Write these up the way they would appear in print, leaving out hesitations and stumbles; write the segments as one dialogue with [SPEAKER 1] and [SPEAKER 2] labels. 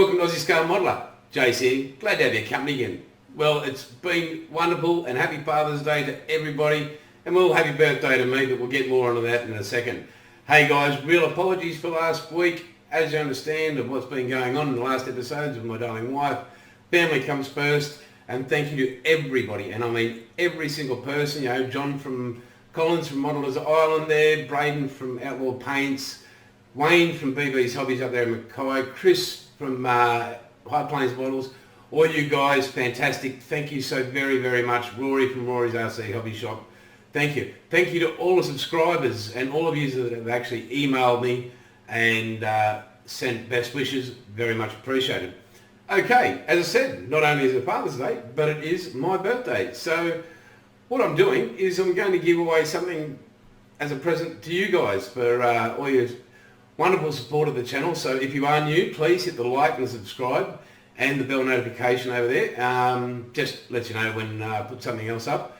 [SPEAKER 1] welcome to Aussie Scale Modeller. JC, glad to have your company again. Well, it's been wonderful and happy Father's Day to everybody, and well, happy birthday to me, but we'll get more onto that in a second. Hey guys, real apologies for last week. As you understand of what's been going on in the last episodes with my darling wife, family comes first, and thank you to everybody, and I mean every single person, you know, John from Collins from Modelers Island there, Braden from Outlaw Paints, Wayne from BB's Hobbies up there in Mackay, Chris from High Plains Models, all you guys, fantastic. Thank you so very, very much. Rory from Rory's RC Hobby Shop. Thank you. Thank you to all the subscribers and all of you that have actually emailed me and sent best wishes. Very much appreciated. Okay, as I said, not only is it Father's Day, but it is my birthday. So what I'm doing is I'm going to give away something as a present to you guys for all your wonderful support of the channel. So if you are new, please hit the like and subscribe and the bell notification over there. Just let you know when I put something else up.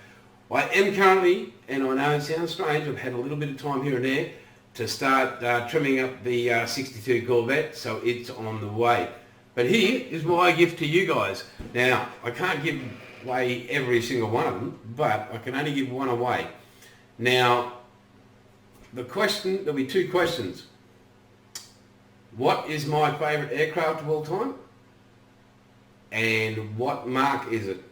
[SPEAKER 1] I am currently, and I know it sounds strange, I've had a little bit of time here and there to start trimming up the 62 Corvette, so it's on the way. But here is my gift to you guys. Now, I can't give away every single one of them, but I can only give one away. Now, there'll be two questions. What is my favourite aircraft of all time? And what mark is it?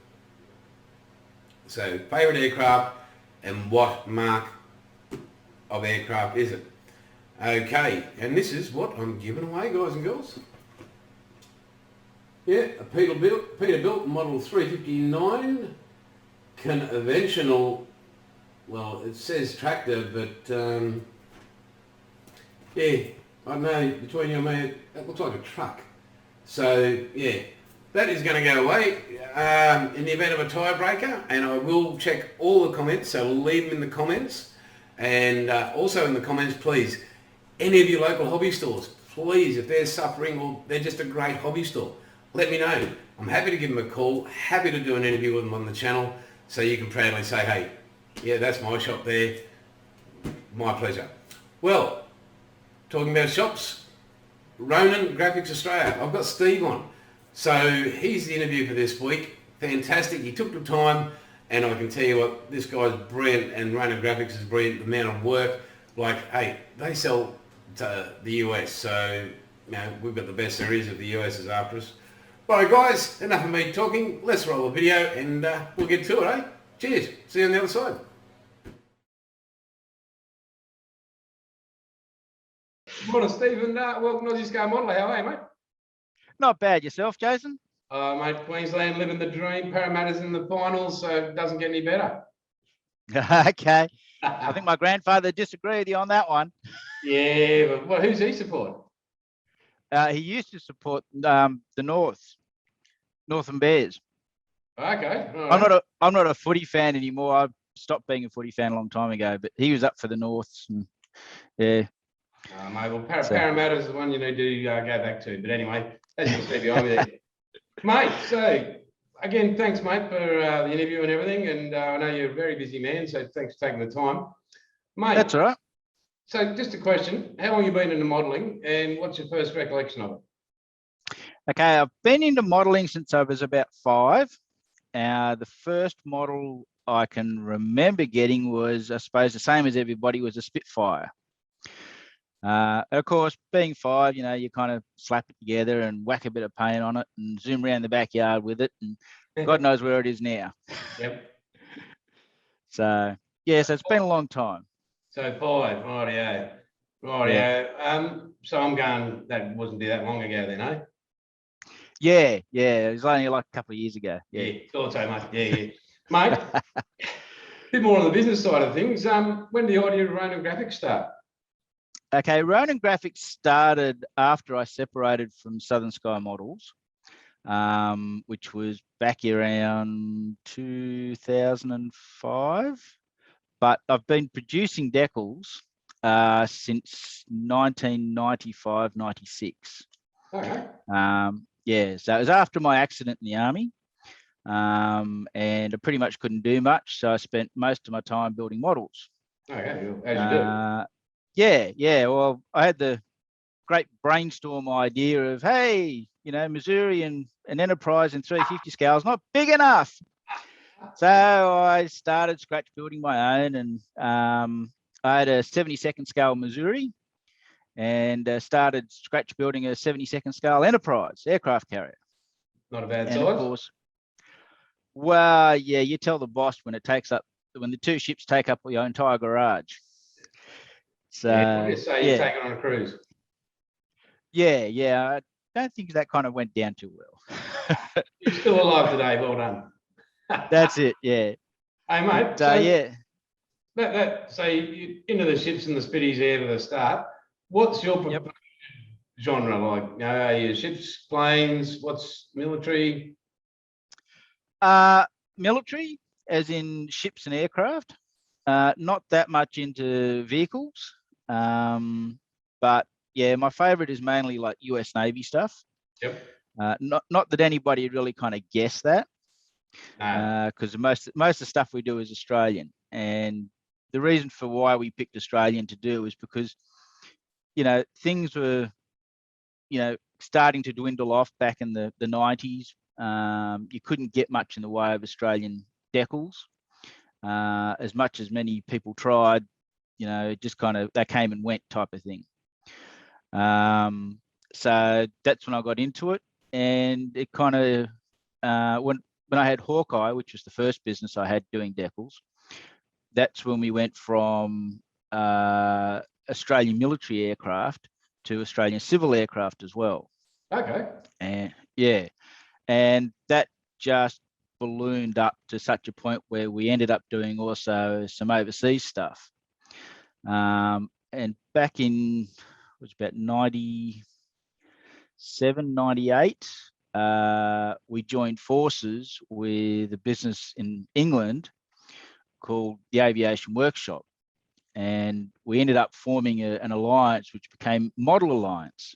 [SPEAKER 1] So, favourite aircraft and what mark of aircraft is it? Okay, and this is what I'm giving away, guys and girls. Yeah, a Peterbilt Model 359 conventional, well, it says tractor, but yeah, I don't know, between you and me, that looks like a truck. So, yeah, that is going to go away in the event of a tiebreaker, and I will check all the comments, so leave them in the comments. And also in the comments, please, any of your local hobby stores, please, if they're suffering or they're just a great hobby store, let me know. I'm happy to give them a call, happy to do an interview with them on the channel, so you can proudly say, hey, yeah, that's my shop there. My pleasure. Well, talking about shops, Ronan Graphics Australia. I've got Steve on. So he's the interview for this week. Fantastic. He took the time, and I can tell you what, this guy's brilliant, and Ronan Graphics is brilliant. The amount of work, like, hey, they sell to the US, so you know, we've got the best there is of the US is after us. Right, guys, enough of me talking. Let's roll the video, and we'll get to it, eh? Cheers. See you on the other side. Morning, Stephen. Welcome to Aussie Scale Modeller. How are you, mate?
[SPEAKER 2] Not bad. Yourself, Jason?
[SPEAKER 1] Mate, Queensland living the dream. Parramatta's in the finals, so it doesn't get any better.
[SPEAKER 2] Okay. I think my grandfather disagreed with you on that one.
[SPEAKER 1] Yeah, but well, who's he support?
[SPEAKER 2] He used to support the Northern Bears.
[SPEAKER 1] Okay. All right.
[SPEAKER 2] I'm not a footy fan anymore. I stopped being a footy fan a long time ago, but he was up for the Norths, and yeah.
[SPEAKER 1] Mate, well, Parramatta's the one you need to go back to. But anyway, that's just me behind me there. Mate, so again, thanks, mate, for the interview and everything. And I know you're a very busy man, so thanks for taking the time. Mate,
[SPEAKER 2] that's all right.
[SPEAKER 1] So just a question, how long have you been into modelling, and what's your first recollection of it?
[SPEAKER 2] Okay, I've been into modelling since I was about 5. The first model I can remember getting was, I suppose, the same as everybody, was a Spitfire. Of course, being 5, you know, you kind of slap it together and whack a bit of paint on it and zoom around the backyard with it, and God knows where it is now.
[SPEAKER 1] Yep.
[SPEAKER 2] So, yeah, so it's been a long time.
[SPEAKER 1] So 5, rightio. Yeah. So I'm going, that wasn't that long ago then, eh?
[SPEAKER 2] Yeah, it was only like a couple of years ago.
[SPEAKER 1] Yeah, thought so, mate. Yeah. Mate, a bit more on the business side of things. When did the idea of Ronin Graphics start?
[SPEAKER 2] Okay, Ronin Graphics started after I separated from Southern Sky Models, which was back around 2005. But I've been producing decals since 1995, 96.
[SPEAKER 1] Okay.
[SPEAKER 2] Yeah, so it was after my accident in the army, and I pretty much couldn't do much, so I spent most of my time building models.
[SPEAKER 1] Okay, as you do.
[SPEAKER 2] Yeah. Well, I had the great brainstorm idea of, hey, Missouri and an Enterprise in 350 scale is not big enough. So I started scratch building my own, and I had a 72nd scale Missouri, and started scratch building a 72nd scale Enterprise aircraft carrier.
[SPEAKER 1] Not a bad
[SPEAKER 2] and
[SPEAKER 1] size.
[SPEAKER 2] Of course, well, yeah, you tell the boss when the two ships take up your entire garage. So
[SPEAKER 1] what do you say? You take it on a cruise.
[SPEAKER 2] Yeah. I don't think that kind of went down too well.
[SPEAKER 1] You're still alive today. Well done.
[SPEAKER 2] That's it. Yeah.
[SPEAKER 1] Hey, mate.
[SPEAKER 2] But, yeah.
[SPEAKER 1] So you into the ships and the spitties there to the start. What's your genre like? Are you ships, planes? What's military?
[SPEAKER 2] Military, as in ships and aircraft. Not that much into vehicles. But yeah, my favorite is mainly like US Navy stuff.
[SPEAKER 1] Yep.
[SPEAKER 2] Not that anybody really kind of guessed that, because most of the stuff we do is Australian, and the reason for why we picked Australian to do is because things were starting to dwindle off back in the 90s. You couldn't get much in the way of Australian decals, as much as many people tried. Just kind of they came and went type of thing. So that's when I got into it, and it kind of when I had Hawkeye, which was the first business I had doing decals, that's when we went from Australian military aircraft to Australian civil aircraft as well.
[SPEAKER 1] Okay.
[SPEAKER 2] And that just ballooned up to such a point where we ended up doing also some overseas stuff. And back in, it was about 97, 98, we joined forces with a business in England called the Aviation Workshop. And we ended up forming an alliance, which became Model Alliance.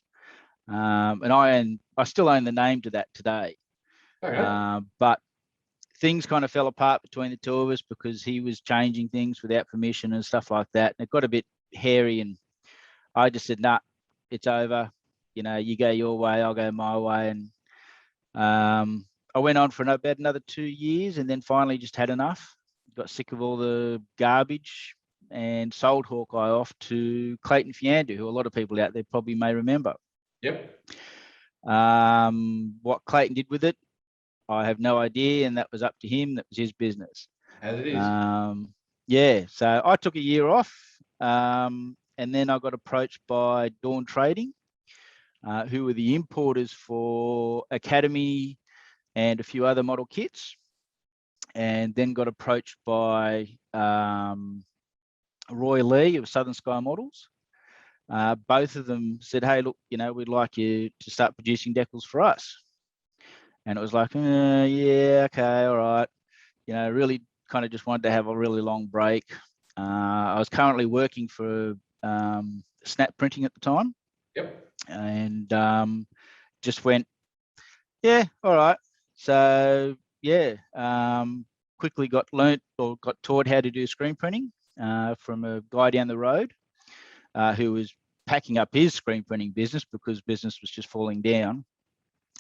[SPEAKER 2] And I still own the name to that today.
[SPEAKER 1] Okay.
[SPEAKER 2] But things kind of fell apart between the two of us because he was changing things without permission and stuff like that. And it got a bit hairy, and I just said, nah, it's over. You go your way, I'll go my way. And I went on for about another 2 years, and then finally just had enough. Got sick of all the garbage and sold Hawkeye off to Clayton Fiandu, who a lot of people out there probably may remember.
[SPEAKER 1] Yep.
[SPEAKER 2] What Clayton did with it, I have no idea, and that was up to him. That was his business.
[SPEAKER 1] As it is.
[SPEAKER 2] So I took a year off, and then I got approached by Dawn Trading, who were the importers for Academy and a few other model kits, and then got approached by Roy Lee of Southern Sky Models. Both of them said, hey, look, we'd like you to start producing decals for us. And it was like, yeah, okay, all right. Really kind of just wanted to have a really long break. I was currently working for Snap Printing at the time.
[SPEAKER 1] Yep.
[SPEAKER 2] And just went, yeah, all right. So, yeah, quickly got taught how to do screen printing from a guy down the road who was packing up his screen printing business because business was just falling down.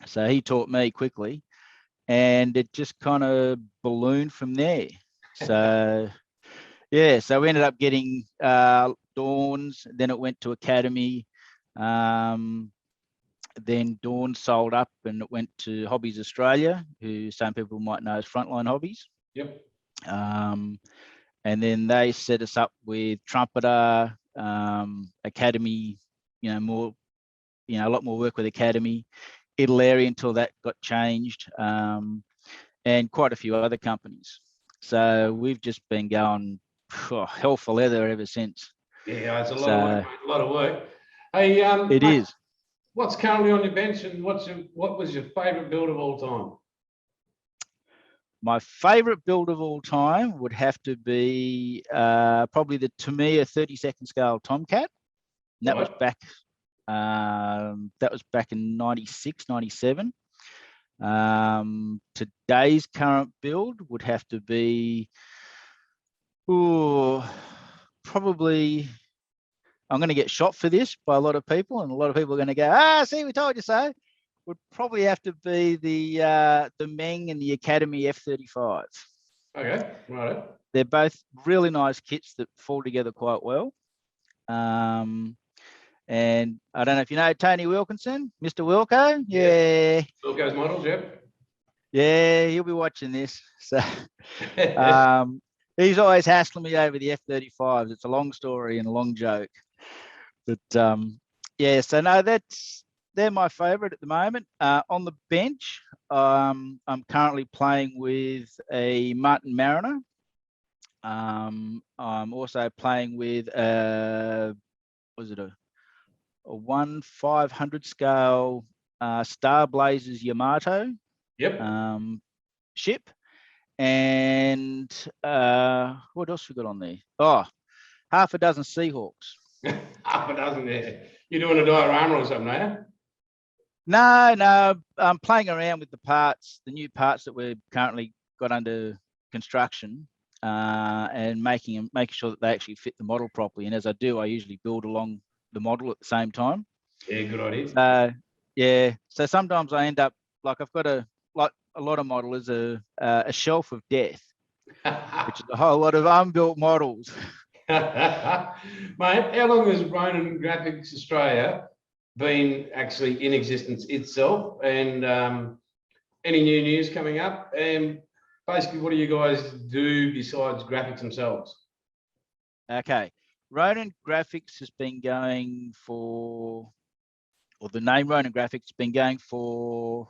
[SPEAKER 2] So he taught me quickly, and it just kind of ballooned from there. So, yeah, so we ended up getting Dawn's, then it went to Academy. Then Dawn sold up and it went to Hobbies Australia, who some people might know as Frontline Hobbies.
[SPEAKER 1] Yep.
[SPEAKER 2] And then they set us up with Trumpeter, Academy, a lot more work with Academy. Italy until that got changed, and quite a few other companies. So we've just been going hell for leather ever since.
[SPEAKER 1] Yeah, it's a lot of work, mate, a lot of work. Hey,
[SPEAKER 2] it
[SPEAKER 1] mate,
[SPEAKER 2] is.
[SPEAKER 1] What's currently on your bench, and what was your favourite build of all time?
[SPEAKER 2] My favourite build of all time would have to be probably the Tamiya 32nd scale Tomcat. And that was back. That was back in 96, 97. Today's current build would have to be probably, I'm going to get shot for this by a lot of people, and a lot of people are going to go, see, we told you so. would probably have to be the Meng and the Academy F-35.
[SPEAKER 1] Okay, right.
[SPEAKER 2] They're both really nice kits that fall together quite well. And I don't know if you know Tony Wilkinson, Mr. Wilco. Yeah.
[SPEAKER 1] Wilco's models, yep.
[SPEAKER 2] Yeah, he'll be watching this. So he's always hassling me over the F-35s. It's a long story and a long joke. But yeah, so no, they're my favourite at the moment. On the bench, I'm currently playing with a Martin Mariner. I'm also playing with was it a 1/500 scale Star Blazers Yamato ship, and what else we got on there? Oh, half a dozen Seahawks.
[SPEAKER 1] Half a dozen there. You're doing a diorama or something, are you?
[SPEAKER 2] No, I'm playing around with the parts, the new parts that we've currently got under construction, and making sure that they actually fit the model properly. And as I do, I usually build along the model at the same time.
[SPEAKER 1] Yeah, good idea.
[SPEAKER 2] Yeah, so sometimes I end up like I've got a lot of models a shelf of death, which is a whole lot of unbuilt models.
[SPEAKER 1] Mate, how long has Ronin Graphics Australia been actually in existence itself, and any new news coming up, and basically what do you guys do besides graphics themselves?
[SPEAKER 2] Okay, Ronin Graphics has been going for, or the name Ronin Graphics has been going for,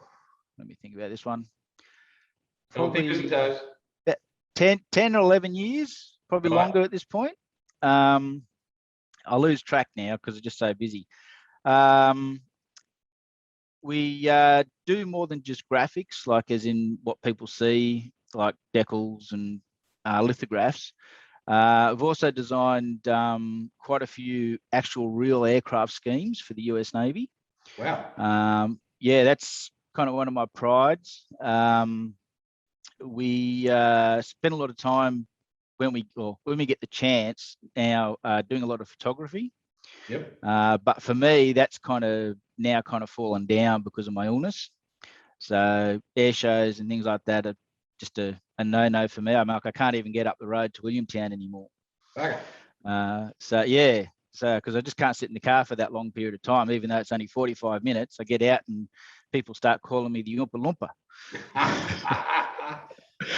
[SPEAKER 2] let me think about this one, probably 10 or 11 years, probably longer at this point. I lose track now because I'm just so busy. We do more than just graphics, like as in what people see, like decals and lithographs. I've also designed quite a few actual real aircraft schemes for the US Navy.
[SPEAKER 1] Wow.
[SPEAKER 2] Yeah, that's kind of one of my prides. We spend a lot of time when we get the chance now doing a lot of photography.
[SPEAKER 1] Yep.
[SPEAKER 2] But for me, that's kind of fallen down because of my illness. So air shows and things like that are just a no for me. I'm like, I can't even get up the road to Williamtown anymore.
[SPEAKER 1] Okay.
[SPEAKER 2] So yeah, because I just can't sit in the car for that long period of time, even though it's only 45 minutes. I get out and people start calling me the Oompa Loompa.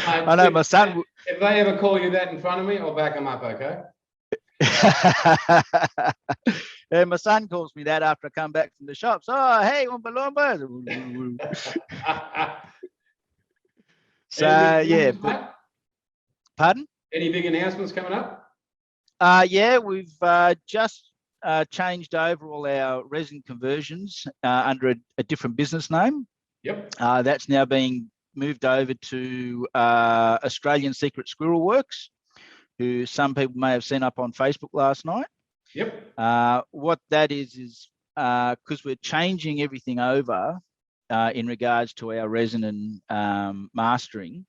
[SPEAKER 2] I know my son.
[SPEAKER 1] If they ever call you that in front of me, I'll back them up, okay?
[SPEAKER 2] And my son calls me that after I come back from the shops. Oh, hey, Oompa Loompa. So yeah, but, pardon?
[SPEAKER 1] Any big announcements coming up?
[SPEAKER 2] Yeah, we've just changed over all our resin conversions under a different business name.
[SPEAKER 1] Yep.
[SPEAKER 2] That's now being moved over to Australian Secret Squirrel Works, who some people may have seen up on Facebook last night.
[SPEAKER 1] Yep.
[SPEAKER 2] What that is because we're changing everything over in regards to our resin and mastering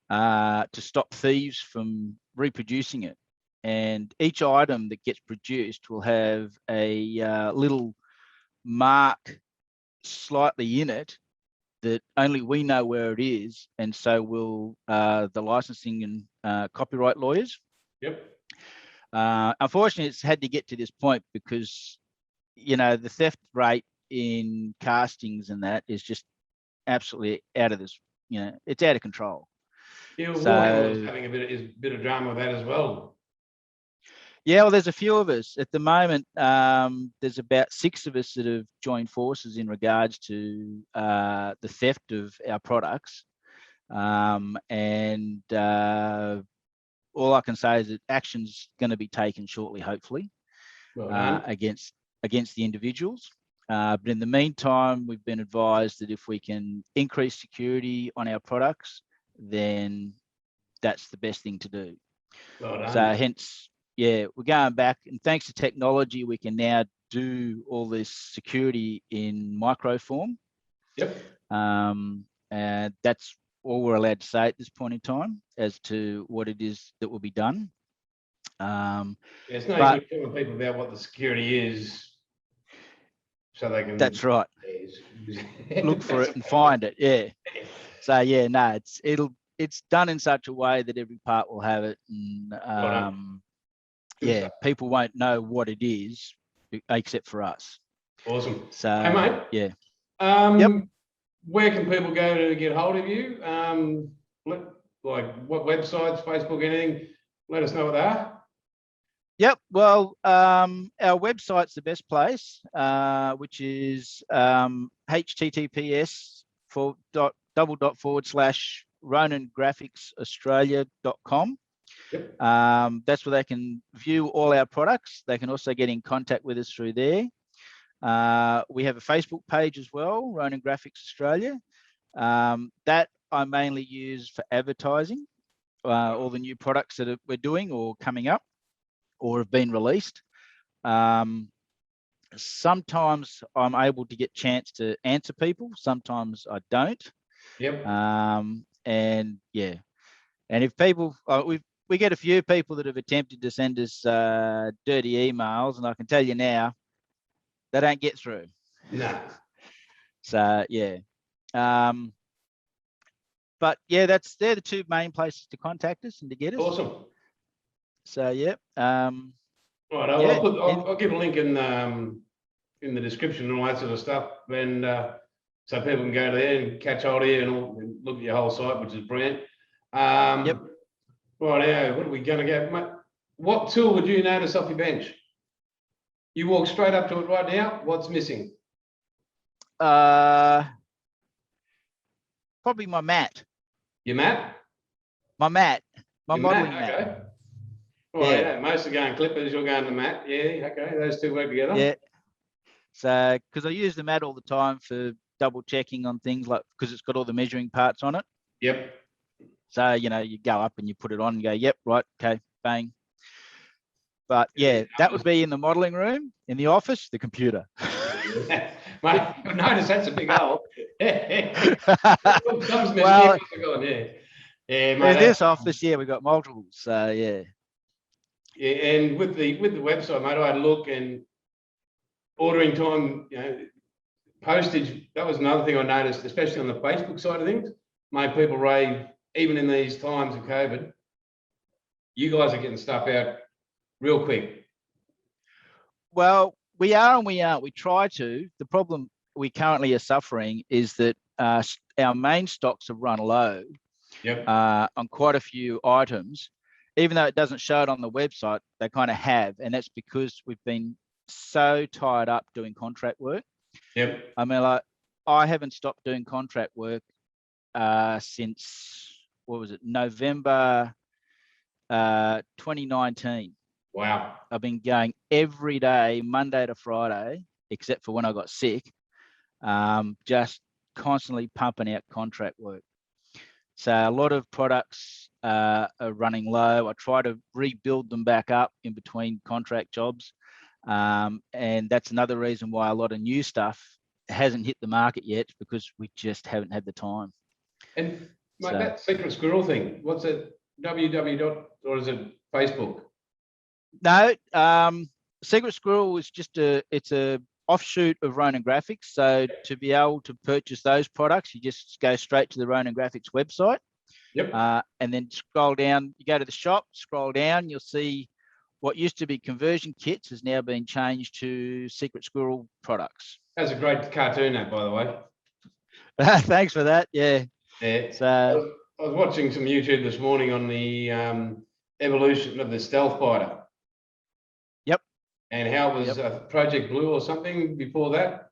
[SPEAKER 2] to stop thieves from reproducing it. And each item that gets produced will have a little mark slightly in it that only we know where it is, and so will the licensing and copyright lawyers.
[SPEAKER 1] Yep.
[SPEAKER 2] Unfortunately, it's had to get to this point because, you know, the theft rate in castings and that is just absolutely out of this. You know, it's out of control.
[SPEAKER 1] Yeah, Warhammer's having a bit of drama with that as well.
[SPEAKER 2] Yeah, well, there's a few of us at the moment. There's about 6 of us that have joined forces in regards to the theft of our products, and all I can say is that action's going to be taken shortly, hopefully, against the individuals. But in the meantime, we've been advised that if we can increase security on our products, then that's the best thing to do. So hence, yeah, we're going back, and thanks to technology, we can now do all this security in microform.
[SPEAKER 1] Yep.
[SPEAKER 2] And that's all we're allowed to say at this point in time as to what it is that will be done.
[SPEAKER 1] It's no good telling people about what the security is so they can.
[SPEAKER 2] That's right. Look for it and find it. Yeah. So yeah, no, it's done in such a way that every part will have it, and yeah, people won't know what it is except for us.
[SPEAKER 1] Awesome.
[SPEAKER 2] So
[SPEAKER 1] hey, mate.
[SPEAKER 2] Yeah.
[SPEAKER 1] Yep. Where can people go to get hold of you? Like what websites, Facebook, anything? Let us know what they are.
[SPEAKER 2] Yep. Well, our website's the best place, which is https://ronangraphicsaustralia.com.
[SPEAKER 1] Yep.
[SPEAKER 2] That's where they can view all our products. They can also get in contact with us through there. We have a Facebook page as well, Ronin Graphics Australia. That I mainly use for advertising, all the new products that we're doing or coming up or have been released. Sometimes I'm able to get chance to answer people. Sometimes I don't.
[SPEAKER 1] Yep.
[SPEAKER 2] And yeah, and if people, we get a few people that have attempted to send us dirty emails, and I can tell you now, they don't get through.
[SPEAKER 1] No.
[SPEAKER 2] So yeah. But yeah, they're the two main places to contact us and to get us.
[SPEAKER 1] Awesome.
[SPEAKER 2] So yeah.
[SPEAKER 1] Right, I'll give a link in the description and all that sort of stuff, and so people can go there and catch hold of you and look at your whole site, which is brilliant.
[SPEAKER 2] Yep.
[SPEAKER 1] Right, now, what are we going to go? Mate, what tool would you notice off your bench? You walk straight up to it right now. What's missing?
[SPEAKER 2] Probably my mat.
[SPEAKER 1] Your mat?
[SPEAKER 2] My mat. My
[SPEAKER 1] your
[SPEAKER 2] modeling
[SPEAKER 1] mat. Okay.
[SPEAKER 2] mat.
[SPEAKER 1] Right, yeah. Most are going clippers, you're going to mat. Yeah, okay, those two work together.
[SPEAKER 2] Yeah. So, because I use the mat all the time for double checking on things, like because it's got all the measuring parts on it.
[SPEAKER 1] Yep.
[SPEAKER 2] So, you go up and you put it on and go, yep, right, okay, bang. But yeah, that would be in the modeling room. In the office, the computer.
[SPEAKER 1] Mate, notice that's a big hole.
[SPEAKER 2] Well,
[SPEAKER 1] yeah,
[SPEAKER 2] mate, in this office, yeah, we've got multiples. So yeah.
[SPEAKER 1] Yeah, and with the website, mate, I had a look, and ordering time, postage, that was another thing I noticed, especially on the Facebook side of things, made people rave, even in these times of COVID. You guys are getting stuff out real quick.
[SPEAKER 2] Well, we are and we aren't. We try to. The problem we currently are suffering is that our main stocks have run low.
[SPEAKER 1] Yep.
[SPEAKER 2] On quite a few items. Even though it doesn't show it on the website, they kind of have, and that's because we've been so tied up doing contract work.
[SPEAKER 1] Yep.
[SPEAKER 2] I mean, like, I haven't stopped doing contract work since, what was it, November 2019.
[SPEAKER 1] Wow.
[SPEAKER 2] I've been going every day, Monday to Friday, except for when I got sick, just constantly pumping out contract work. So a lot of products are running low. I try to rebuild them back up in between contract jobs. And that's another reason why a lot of new stuff hasn't hit the market yet, because we just haven't had the time.
[SPEAKER 1] And mate, that Secret Squirrel thing, what's it? www. Or is it Facebook?
[SPEAKER 2] No, Secret Squirrel is just it's a offshoot of Ronin Graphics. So to be able to purchase those products, you just go straight to the Ronin Graphics website.
[SPEAKER 1] Yep.
[SPEAKER 2] And then scroll down, you go to the shop, scroll down, you'll see what used to be conversion kits has now been changed to Secret Squirrel products.
[SPEAKER 1] That's a great cartoon, that, by the way.
[SPEAKER 2] Thanks for that. Yeah.
[SPEAKER 1] Yeah.
[SPEAKER 2] So
[SPEAKER 1] I was watching some YouTube this morning on the evolution of the stealth fighter.
[SPEAKER 2] Yep.
[SPEAKER 1] And how it was Project Blue or something before that.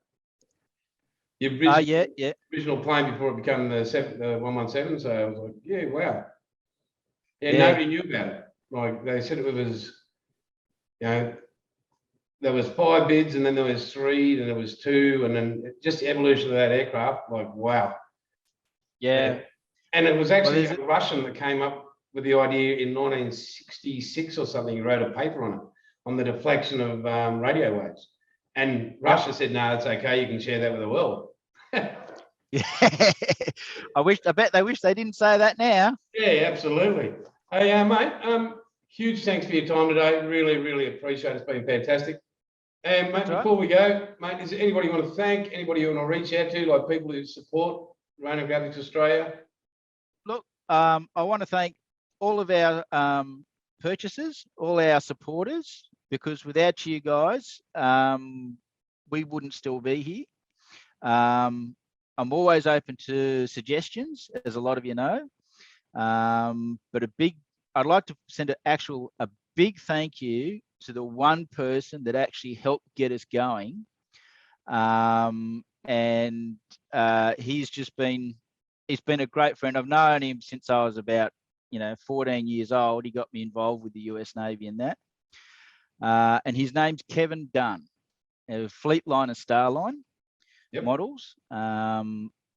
[SPEAKER 1] The original plane before it became the 117. So I was like, yeah, wow. Yeah, nobody knew about it. Like they said, it was, there was 5 bids, and then there was 3, then there was 2, and then just the evolution of that aircraft. Like, wow.
[SPEAKER 2] Yeah.
[SPEAKER 1] And it was actually a Russian that came up with the idea in 1966 or something. He wrote a paper on it, on the deflection of radio waves. And Russia said, no, it's okay, you can share that with the world.
[SPEAKER 2] Yeah. I bet they wish they didn't say that now.
[SPEAKER 1] Yeah, absolutely. Hey, mate, huge thanks for your time today. Really, really appreciate it. It's been fantastic. And mate,
[SPEAKER 2] That's right.
[SPEAKER 1] before we go, mate, is there anybody you want to thank? Anybody you want to reach out to, like people who support Ronan Graphics Australia?
[SPEAKER 2] Look, I want to thank all of our purchasers, all our supporters, because without you guys, we wouldn't still be here. I'm always open to suggestions, as a lot of you know. But I'd like to send a big thank you to the one person that actually helped get us going. He's been a great friend. I've known him since I was about 14 years old. He got me involved with the US Navy and that. And his name's Kevin Dunn, Fleetline and Starline models.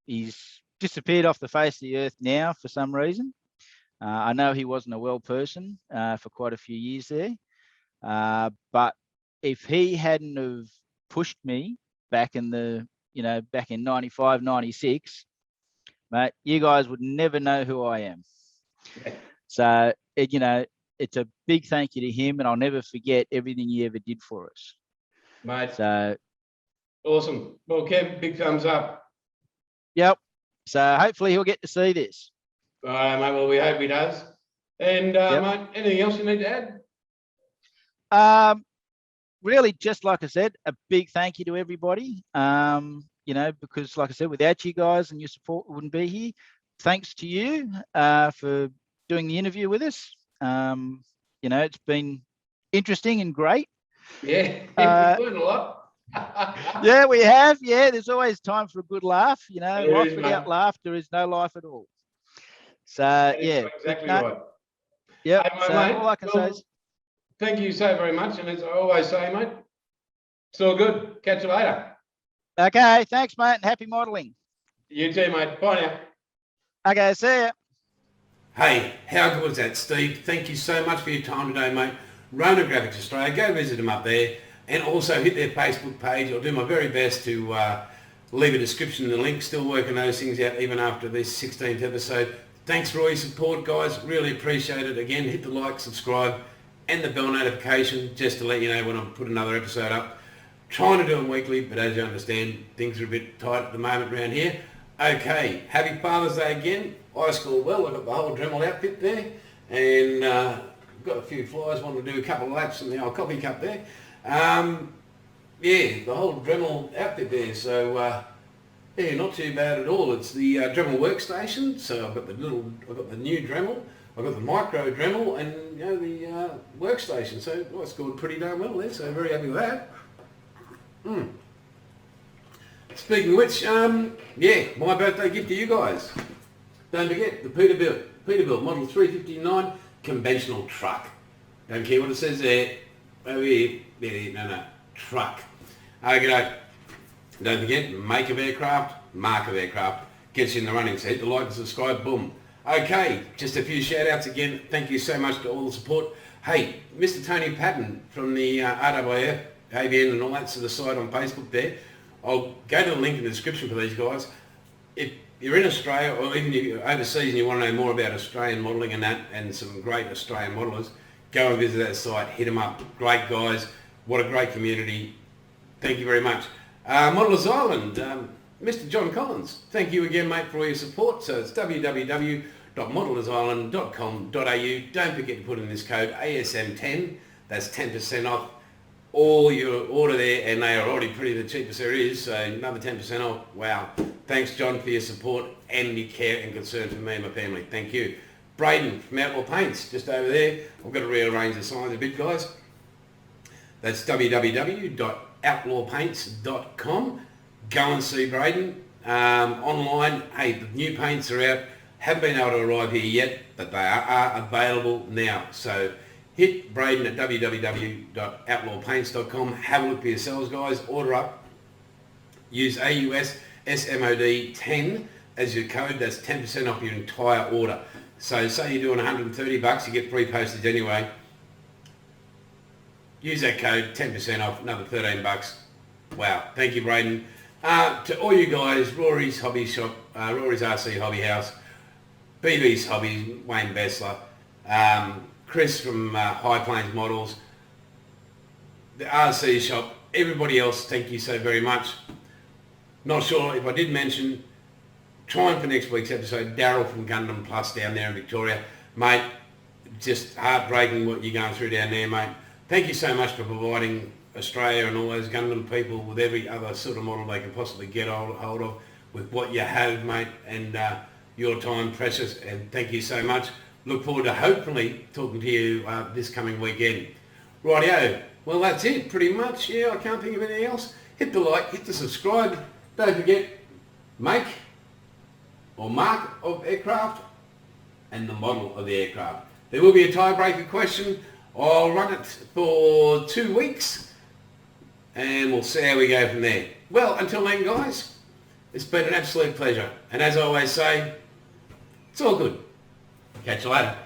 [SPEAKER 2] He's disappeared off the face of the earth now for some reason. I know he wasn't a well person for quite a few years there. But if he hadn't have pushed me back in 95, 96, mate, you guys would never know who I am. So, it's a big thank you to him, and I'll never forget everything he ever did for us.
[SPEAKER 1] Mate.
[SPEAKER 2] So
[SPEAKER 1] awesome. Well, Kev, big thumbs up.
[SPEAKER 2] Yep. So hopefully he'll get to see this.
[SPEAKER 1] All right, mate. Well, we hope he does. And mate, anything else you need to
[SPEAKER 2] add? Really, just like I said, a big thank you to everybody. Because like I said, without you guys and your support, we wouldn't be here. Thanks to you for doing the interview with us. It's been interesting and great.
[SPEAKER 1] Yeah, we've learned a lot.
[SPEAKER 2] Yeah, we have. Yeah, there's always time for a good laugh. Life without
[SPEAKER 1] mate.
[SPEAKER 2] laughter is no life at all. So yeah,
[SPEAKER 1] exactly right.
[SPEAKER 2] Yeah.
[SPEAKER 1] Hey,
[SPEAKER 2] so
[SPEAKER 1] mate,
[SPEAKER 2] all I can say is
[SPEAKER 1] thank you so very much. And as I always say, mate, it's all good. Catch you later.
[SPEAKER 2] Okay, thanks, mate, and happy modelling.
[SPEAKER 1] You too, mate. Bye now.
[SPEAKER 2] Okay, see ya.
[SPEAKER 1] Hey, how good was that, Steve? Thank you so much for your time today, mate. Ronan Graphics Australia, go visit them up there, and also hit their Facebook page. I'll do my very best to leave a description and a link. Still working those things out even after this 16th episode. Thanks for all your support, guys. Really appreciate it. Again, hit the like, subscribe, and the bell notification just to let you know when I put another episode up. Trying to do them weekly, but as you understand, things are a bit tight at the moment around here. Okay, happy Father's Day again. I scored well. I've got the whole Dremel outfit there, and got a few flies. Wanted to do a couple of laps in the old coffee cup there. Yeah, the whole Dremel outfit there. So yeah, not too bad at all. It's the Dremel workstation. So I've got the new Dremel. I've got the micro Dremel, and the workstation. So I scored pretty darn well there. So very happy with that. Speaking of which, yeah, my birthday gift to you guys. Don't forget the Peterbilt Model 359 conventional truck. Don't care what it says there. Over here, no, truck. Okay, don't forget, make of aircraft, mark of aircraft. Gets you in the running, so hit the like and subscribe, boom. Okay, just a few shout outs again. Thank you so much to all the support. Hey, Mr. Tony Patton from the RWF, ABN and all that sort of site on Facebook there. I'll go to the link in the description for these guys. If you're in Australia or even if you're overseas and you want to know more about Australian modelling and that and some great Australian modellers, go and visit that site, hit them up. Great guys, what a great community. Thank you very much. Modellers Island, Mr. John Collins, thank you again, mate, for all your support. So it's www.modellersisland.com.au. Don't forget to put in this code ASM10. That's 10% off all your order there, and they are already pretty the cheapest there is, so another 10% off. Wow. Thanks, John, for your support and your care and concern for me and my family. Thank you. Braden from Outlaw Paints, just over there. I've got to rearrange the signs a bit, guys. That's www.outlawpaints.com. Go and see Braden. Online, hey, the new paints are out. Haven't been able to arrive here yet, but they are available now. So hit Braden at www.outlawpaints.com. Have a look for yourselves, guys. Order up. Use AUS SMOD 10 as your code. That's 10% off your entire order. So say you're doing $130, you get free postage anyway. Use that code, 10% off, another $13. Wow. Thank you, Braden. To all you guys, Rory's Hobby Shop, Rory's RC Hobby House, BB's Hobbies, Wayne Bessler, Chris from High Plains Models, the RC Shop, everybody else, thank you so very much. Not sure if I did mention, trying for next week's episode, Daryl from Gundam Plus down there in Victoria. Mate, just heartbreaking what you're going through down there, mate. Thank you so much for providing Australia and all those Gundam people with every other sort of model they can possibly get hold of with what you have, mate, and your time precious, and thank you so much. Look forward to hopefully talking to you this coming weekend. Rightio, well that's it pretty much. Yeah, I can't think of anything else. Hit the like, hit the subscribe. Don't forget, make or mark of aircraft and the model of the aircraft. There will be a tiebreaker question. I'll run it for 2 weeks and we'll see how we go from there. Well, until then guys, it's been an absolute pleasure. And as I always say, it's all good. Catch you later.